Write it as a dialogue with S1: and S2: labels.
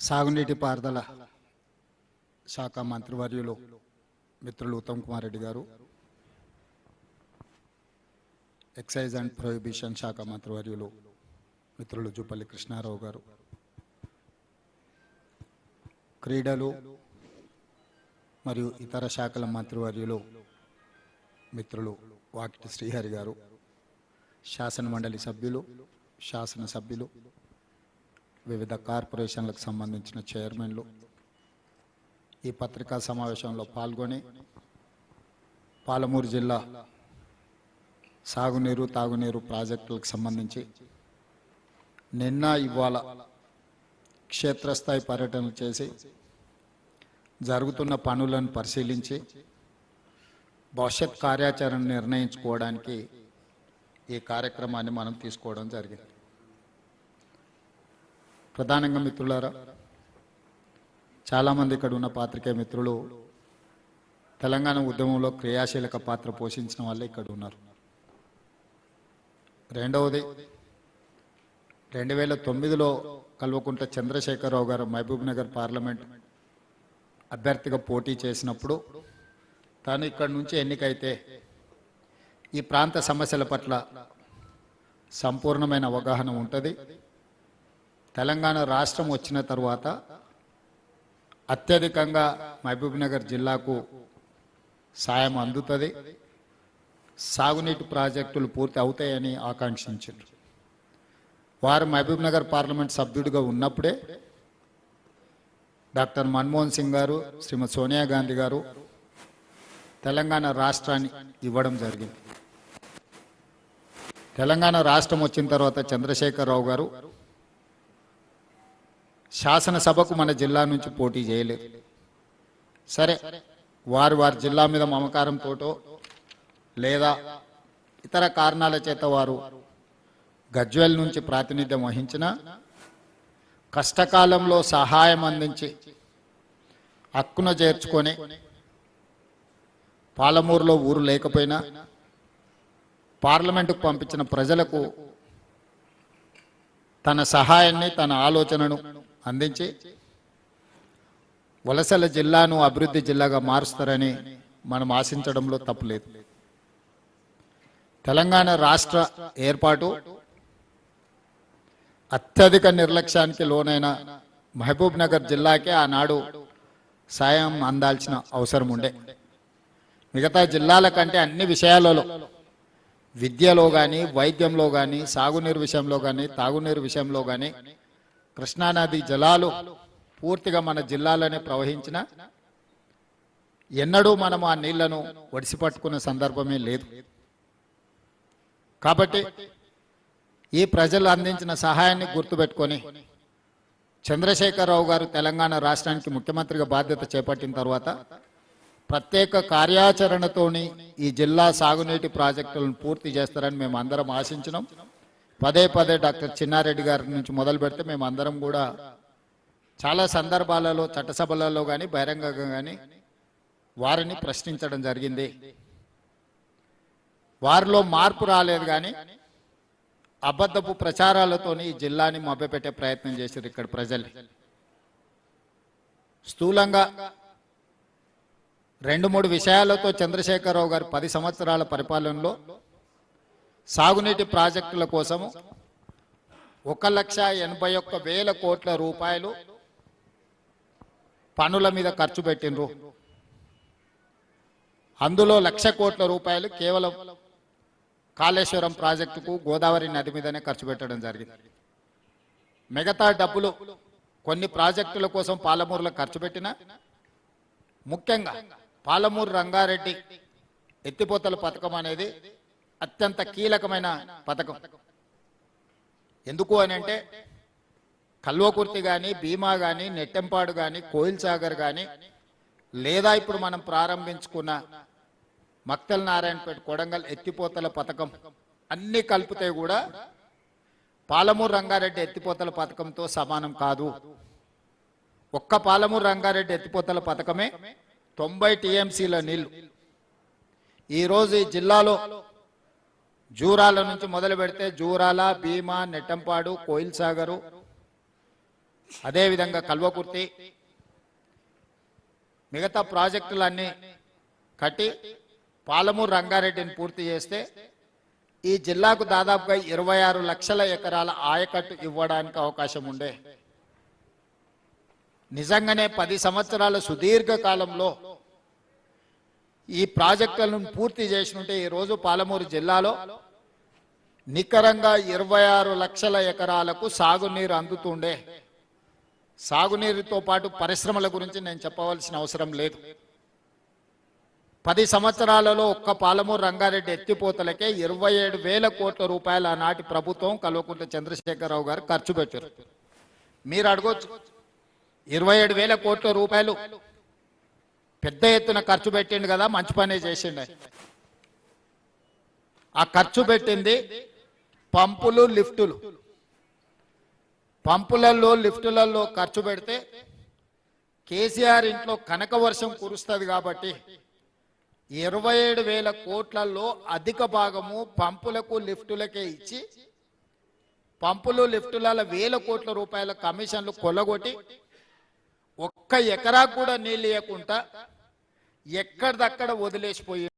S1: సాగునీటి పారుదల శాఖ మంత్రివర్యులు మిత్రులు ఉత్తమ్ కుమార్ రెడ్డి గారు, ఎక్సైజ్ అండ్ ప్రొహిబిషన్ శాఖ మంత్రివర్యులు మిత్రులు జూపల్లి కృష్ణారావు గారు, క్రీడలు మరియు ఇతర శాఖల మంత్రివర్యులు మిత్రులు వాకిటి శ్రీహరి గారు, శాసన మండలి సభ్యులు, శాసనసభ్యులు, వివిధ కార్పొరేషన్లకు సంబంధించిన చైర్మన్లు ఈ పత్రికా సమావేశంలో పాల్గొని పాలమూరు జిల్లా సాగునీరు తాగునీరు ప్రాజెక్టులకు సంబంధించి నిన్న ఇవాళ క్షేత్రస్థాయి పర్యటనలు చేసి జరుగుతున్న పనులను పరిశీలించి భవిష్యత్ కార్యాచరణ నిర్ణయించుకోవడానికి ఈ కార్యక్రమాన్ని మనం తీసుకోవడం జరిగింది. ప్రధానంగా మిత్రులారా, చాలామంది ఇక్కడ ఉన్న పాత్రికేయ మిత్రులు తెలంగాణ ఉద్యమంలో క్రియాశీలక పాత్ర పోషించిన వాళ్ళే ఇక్కడ ఉన్నారు. రెండవది, 2009లో కల్వకుంట్ల చంద్రశేఖరరావు గారు మహబూబ్ నగర్ పార్లమెంట్ అభ్యర్థిగా పోటీ చేసినప్పుడు తాను ఇక్కడి నుంచి ఎన్నికైతే ఈ ప్రాంత సమస్యల పట్ల సంపూర్ణమైన అవగాహన ఉంటుంది, తెలంగాణ రాష్ట్రం వచ్చిన తర్వాత అత్యధికంగా మహబూబ్ నగర్ జిల్లాకు సాయం అందుతుంది, సాగునీటి ప్రాజెక్టులు పూర్తి అవుతాయని ఆకాంక్షించారు. వారు మహబూబ్ నగర్ పార్లమెంట్ సభ్యుడిగా ఉన్నప్పుడే డాక్టర్ మన్మోహన్ సింగ్ గారు, శ్రీమతి సోనియా గాంధీ గారు తెలంగాణ రాష్ట్రాన్ని ఇవ్వడం జరిగింది. తెలంగాణ రాష్ట్రం వచ్చిన తర్వాత చంద్రశేఖరరావు గారు శాసనసభకు మన జిల్లా నుంచి పోటీ చేయలేదు. సరే, వారి జిల్లా మీద మమకారంతోటో లేదా ఇతర కారణాల చేత వారు గజ్వేల్ నుంచి ప్రాతినిధ్యం వహించిన కష్టకాలంలో సహాయం అందించి హక్కున చేర్చుకొని పాలమూరులో ఊరు లేకపోయినా పార్లమెంటుకు పంపించిన ప్రజలకు తన సహాయాన్ని, తన ఆలోచనను అందించి వలసల జిల్లాను అభివృద్ధి జిల్లాగా మారుస్తారని మనం ఆశించడంలో తప్పులేదు. తెలంగాణ రాష్ట్ర ఏర్పాటు అత్యధిక నిర్లక్ష్యానికి లోనైన మహబూబ్ నగర్ జిల్లాకే ఆనాడు సాయం అందాల్సిన అవసరం ఉండే. మిగతా జిల్లాల కంటే అన్ని విషయాలలో, విద్యలో కానీ, వైద్యంలో కానీ, సాగునీరు విషయంలో కానీ, తాగునీరు విషయంలో కానీ కృష్ణానది జలాలు పూర్తిగా మన జిల్లాలోనే ప్రవహించిన ఎన్నడూ మనం ఆ నీళ్లను ఒడిసిపట్టుకున్న సందర్భమే లేదు. కాబట్టి ఈ ప్రజలు అందించిన సహాయాన్ని గుర్తుపెట్టుకొని చంద్రశేఖరరావు గారు తెలంగాణ రాష్ట్రానికి ముఖ్యమంత్రిగా బాధ్యత చేపట్టిన తర్వాత ప్రత్యేక కార్యాచరణతోని ఈ జిల్లా సాగునీటి ప్రాజెక్టులను పూర్తి చేస్తారని మేము అందరం ఆశించినాం. పదే డాక్టర్ చిన్నారెడ్డి గారి నుంచి మొదలు పెడితే మేము అందరం కూడా చాలా సందర్భాలలో, చట్టసభలలో కానీ బహిరంగంగా కానీ వారిని ప్రశ్నించడం జరిగింది. వారిలో మార్పు రాలేదు, కానీ అబద్ధపు ప్రచారాలతోని ఈ జిల్లాని మభ్యపెట్టే ప్రయత్నం చేశారు ఇక్కడ ప్రజలు. స్థూలంగా 2-3 విషయాలతో చంద్రశేఖరరావు గారు 10 సంవత్సరాల పరిపాలనలో సాగునీటి ప్రాజెక్టుల కోసము 1,81,000 కోట్ల రూపాయలు పనుల మీద ఖర్చు పెట్టినరు. అందులో 1,00,000 కోట్ల రూపాయలు కేవలం కాళేశ్వరం ప్రాజెక్టుకు గోదావరి నది మీదనే ఖర్చు పెట్టడం జరిగింది. మిగతా డబ్బులు కొన్ని ప్రాజెక్టుల కోసం పాలమూరులో ఖర్చు పెట్టినా, ముఖ్యంగా పాలమూరు రంగారెడ్డి ఎత్తిపోతల పథకం అనేది అత్యంత కీలకమైన పథకం. ఎందుకు అని అంటే కల్వకుర్తి కానీ, భీమా కానీ, నెట్టెంపాడు కానీ, కోయిల్ సాగర్ కానీ, లేదా ఇప్పుడు మనం ప్రారంభించుకున్న మక్తల్ నారాయణపేట, కొడంగల్ ఎత్తిపోతల పథకం అన్ని కలిపితే కూడా పాలమూరు రంగారెడ్డి ఎత్తిపోతల పథకంతో సమానం కాదు. ఒక్క పాలమూరు రంగారెడ్డి ఎత్తిపోతల పథకమే 90 టీఎంసీల నీళ్లు. ఈరోజు ఈ జిల్లాలో జూరాల నుంచి మొదలు పెడితే జూరాల, భీమా, నెట్టంపాడు, కోయిల్ సాగరు, అదేవిధంగా కల్వకుర్తి మిగతా ప్రాజెక్టులన్నీ కట్టి పాలమూరు రంగారెడ్డిని పూర్తి చేస్తే ఈ జిల్లాకు దాదాపుగా 26 లక్షల ఎకరాల ఆయకట్టు ఇవ్వడానికి అవకాశం ఉండే. నిజంగానే 10 సంవత్సరాల సుదీర్ఘ కాలంలో ఈ ప్రాజెక్టులను పూర్తి చేసినట్టే ఈరోజు పాలమూరు జిల్లాలో నికరంగా 26 లక్షల ఎకరాలకు సాగునీరు అందుతుండే. సాగునీరుతో పాటు పరిశ్రమల గురించి నేను చెప్పవలసిన అవసరం లేదు. 10 సంవత్సరాలలో ఒక్క పాలమూరు రంగారెడ్డి ఎత్తిపోతలకే 27,000 కోట్ల రూపాయలు ఆనాటి ప్రభుత్వం కల్వకుంట్ల చంద్రశేఖరరావు గారు ఖర్చు పెట్టారు. మీరు అడగొచ్చు 27,000 కోట్ల రూపాయలు పెద్ద ఎత్తున ఖర్చు పెట్టిండు కదా, మంచి పనే చేసిండు. ఆ ఖర్చు పెట్టింది పంపులు లిఫ్టులు. పంపులలో లిఫ్టులలో ఖర్చు పెడితే కేసీఆర్ ఇంట్లో కనక వర్షం కురుస్తుంది కాబట్టి 27,000 కోట్లలో అధిక భాగము పంపులకు లిఫ్టులకే ఇచ్చి పంపులు లిఫ్టుల 1,000 కోట్ల రూపాయల కమిషన్లు కొల్లగొట్టి ఒక్క ఎకరా కూడా నీళ్ళు ఇవ్వకుండా ఎక్కడిదక్కడ వదిలేసిపోయి